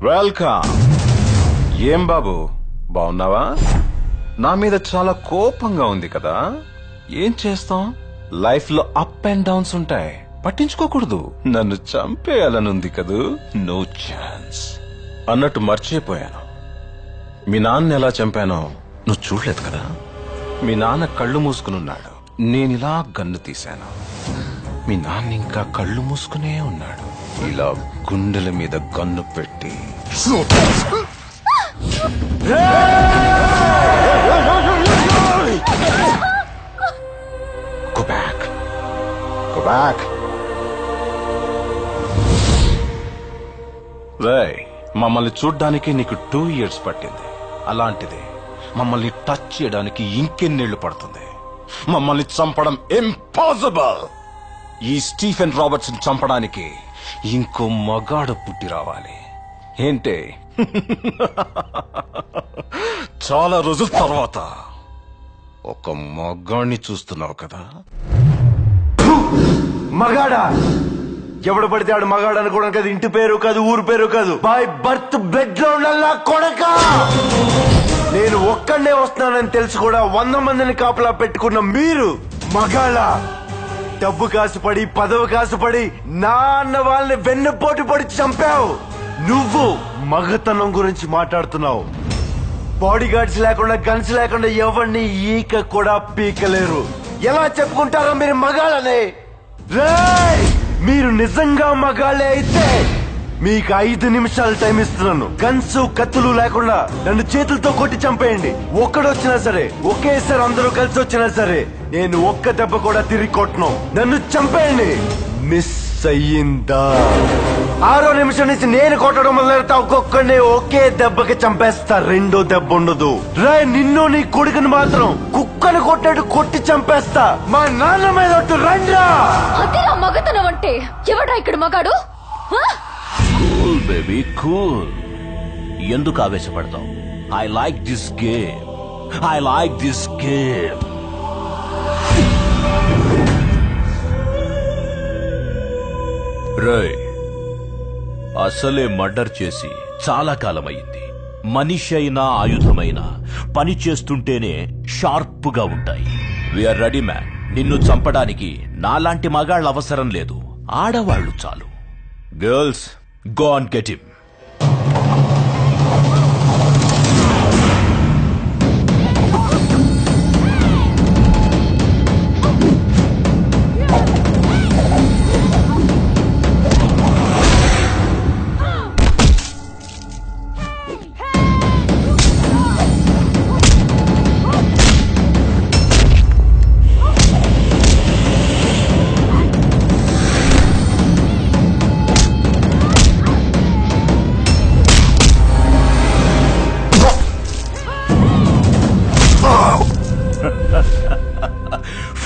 Welcome. ఏం బాబు బాగున్నావా? నా మీద చాలా కోపంగా ఉంది కదా? ఏం చేస్తాం, లైఫ్ లో అప్ అండ్ డౌన్స్ ఉంటాయి, పట్టించుకోకూడదు. నన్ను చంపేయాలనుంది కదూ, నో ఛాన్స్. అన్నట్టు మర్చిపోయాను, మీ నాన్న ఎలా చంపానో నువ్వు చూడలేదు కదా? మీ నాన్న కళ్ళు మూసుకునున్నాడు, నేనిలా గన్ను తీశాను. మీ నాన్న ఇంకా కళ్ళు మూసుకునే ఉన్నాడు. ఇలా గుండెల మీద గన్ను పెట్టి Go back. Go back. రేయ్, మమ్మల్ని చూడ్డానికి నీకు 2 years పట్టింది. అలాంటిది మమ్మల్ని టచ్ చేయడానికి ఇంకెన్నేళ్లు పడుతుంది. మమ్మల్ని చంపడం ఇంపాసిబుల్. ఈ స్టీఫెన్ రాబర్ట్స్ చంపడానికి ఇంకో మగాడు పుట్టి రావాలి. ఏంటే చాలా రోజుల తర్వాత ఒక మగాడిని చూస్తున్నావు కదా? మగాడా? ఎవడు పడితే ఆడు మగాడు అనుకోవడం కాదు, ఇంటి పేరు కాదు, ఊరు పేరు కాదు, బై బర్త్ బ్లడ్ లో ఉండాలా కొడక. నేను ఒక్కడే వస్తున్నానని తెలుసు కూడా 100 మందిని కాపలా పెట్టుకున్న మీరు మగాళ్ళ? డబ్బు కాసుపడి, పదవి కాసుపడి నా అన్న వాళ్ళని వెన్నుపోటు పడి చంపావు. నువ్వు మగతనం గురించి మాట్లాడుతున్నావు. బాడీ గార్డ్స్ లేకుండా, గన్స్ లేకుండా ఎవరిని ఈక కూడా పీకలేరు. ఎలా చెప్పుకుంటారో మీరు మగాళ్ళని? రేయ్, మీరు నిజంగా మగాళ్ళే అయితే మీకు 5 నిమిషాలు టైం ఇస్తున్నాను. గన్స్ కత్తులు లేకుండా నన్ను చేతులతో కొట్టి చంపేయండి. ఒక్కడొచ్చినా సరే, ఒకేసారి అందరూ కలిసి వచ్చినా సరే, నేను ఒక్క దెబ్బ కూడా తిరిగి కొట్టను. నన్ను చంపేయండి. మిస్ అయ్యిందా? 6వ నిమిషం నుంచి నేను కొట్టడం మొదలెడతా. ఒక్కొక్కడిని ఒకే దెబ్బకి చంపేస్తా, రెండో దెబ్బ ఉండదు. రే, నిన్ను నీ కొడుకుని మాత్రం కుక్కను కొట్టాడు కొట్టి చంపేస్తా. మా నాన్న మీద ఒట్టు, రండ్రా. అదేనా మగతనం అంటే? ఎవడా ఇక్కడ మగాడు? Cool baby cool. ఎందుకు ఆవేశపడతావు? I like this game. I like this game. రేయ్, అసలే మర్డర్ చేసి చాలా కాలమైంది. మనిషి అయినా ఆయుధమైనా పని చేస్తుంటేనే షార్ప్ గా ఉంటాయి. We are ready man. నిన్ను చంపడానికి నాలాంటి మగాళ్ళ అవసరం లేదు, ఆడవాళ్లు చాలు. Girls, go and get him.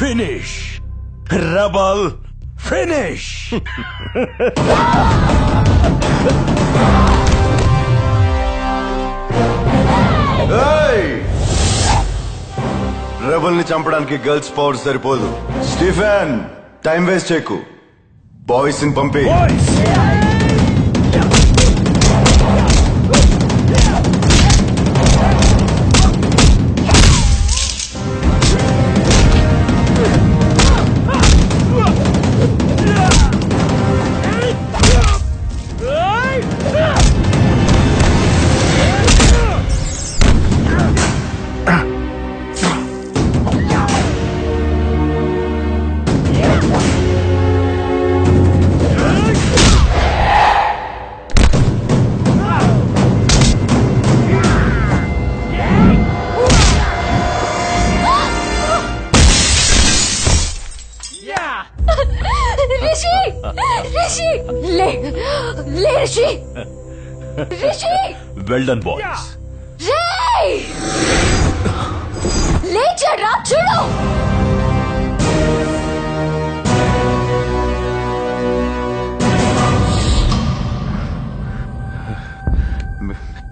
Finish! Rebel, finish! Rebel ని చంపడానికి గర్ల్స్ పవర్ సరిపోదు. స్టీఫెన్, టైం వేస్ట్ చేయకు, బాయ్స్ ని పంపి. Well done, boys. Ray! లేచాడ్రా, చూడు.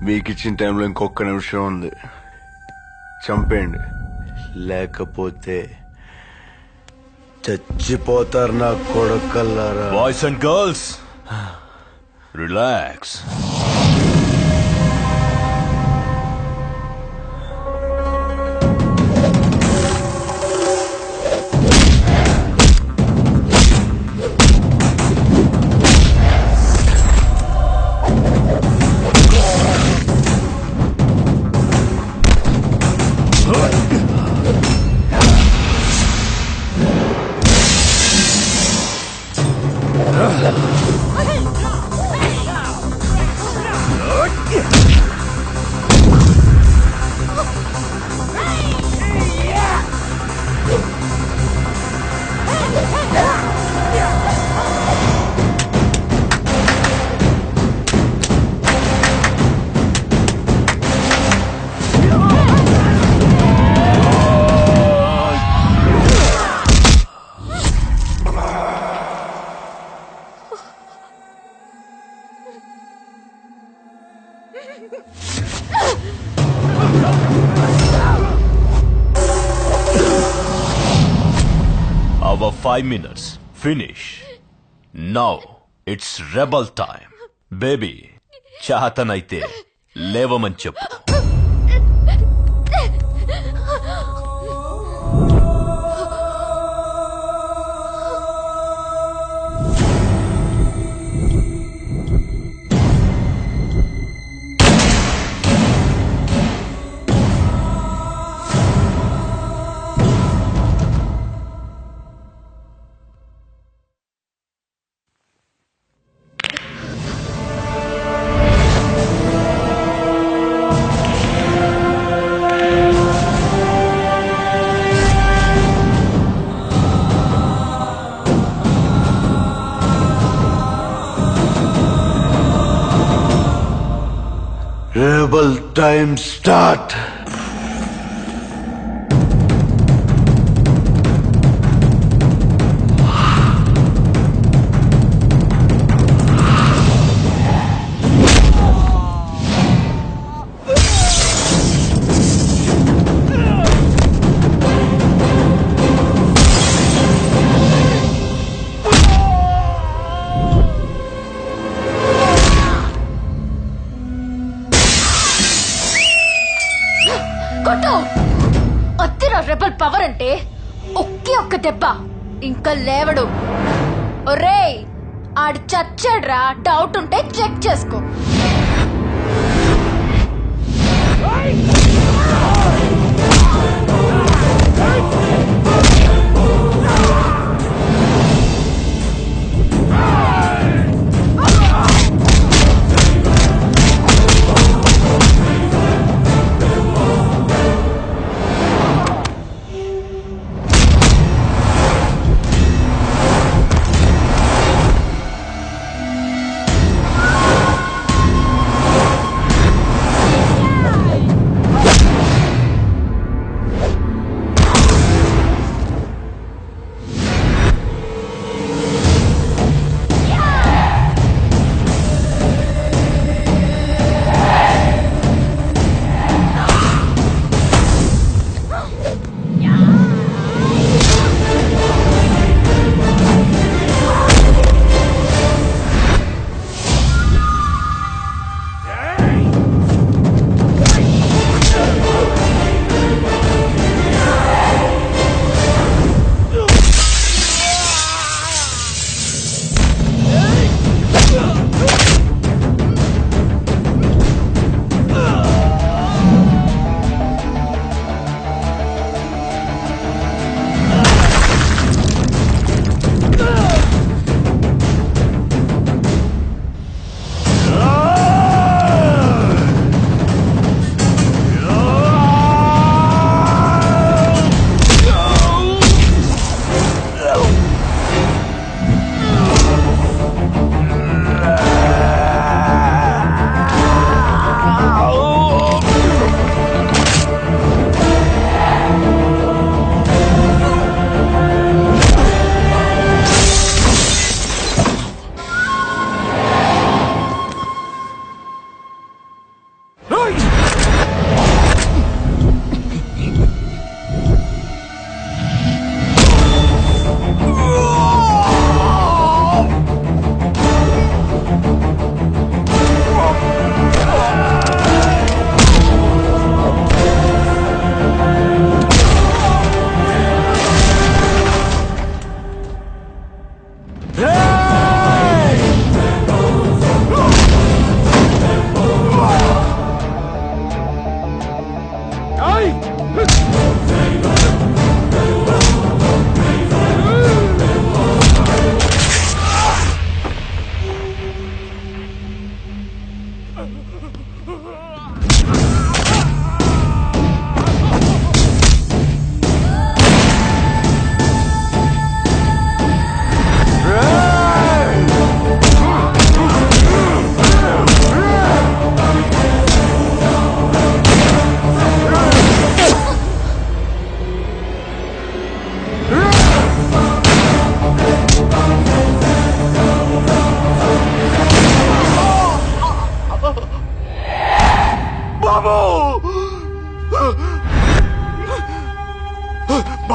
మీకు ఇచ్చిన టైంలో ఇంకొక నిమిషం ఉంది. చంపేయండి, లేకపోతే చచ్చిపోతారు నా కొడుకల్లారా. Boys and girls relax. Our 5 minutes finish. Now it's rebel time. Baby, చాతనైతే లేవమని చెప్పు. Rebel time start. కొట్టు. అత్తిరా రెబల్ పవర్ అంటే ఒక్క దెబ్బ ఇంకా లేవడు. ఒరేయ్ ఆడు చచ్చాడ్రా. డౌట్ ఉంటే చెక్ చేసుకో.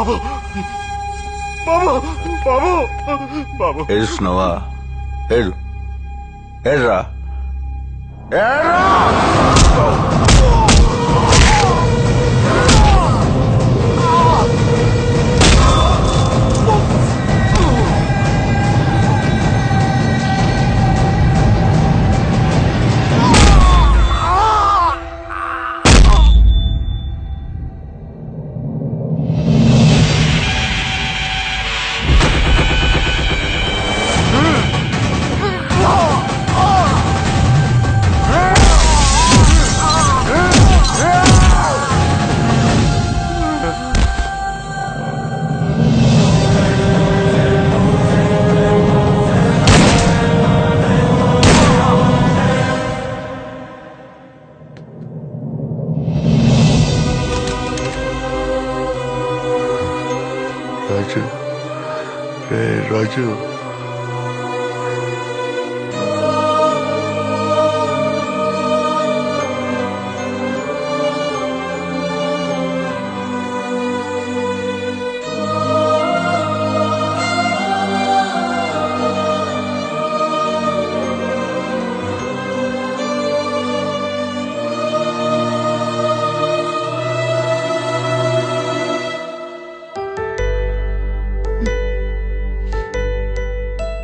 బాబు బాబు బాబు బాబు ఏడుస్తున్నావా? ఏడు ఏడ్రా ఏడ్రా. రాజు రాజు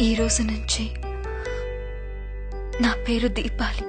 ఈ రోజు నుంచి నా పేరు దీపాలి.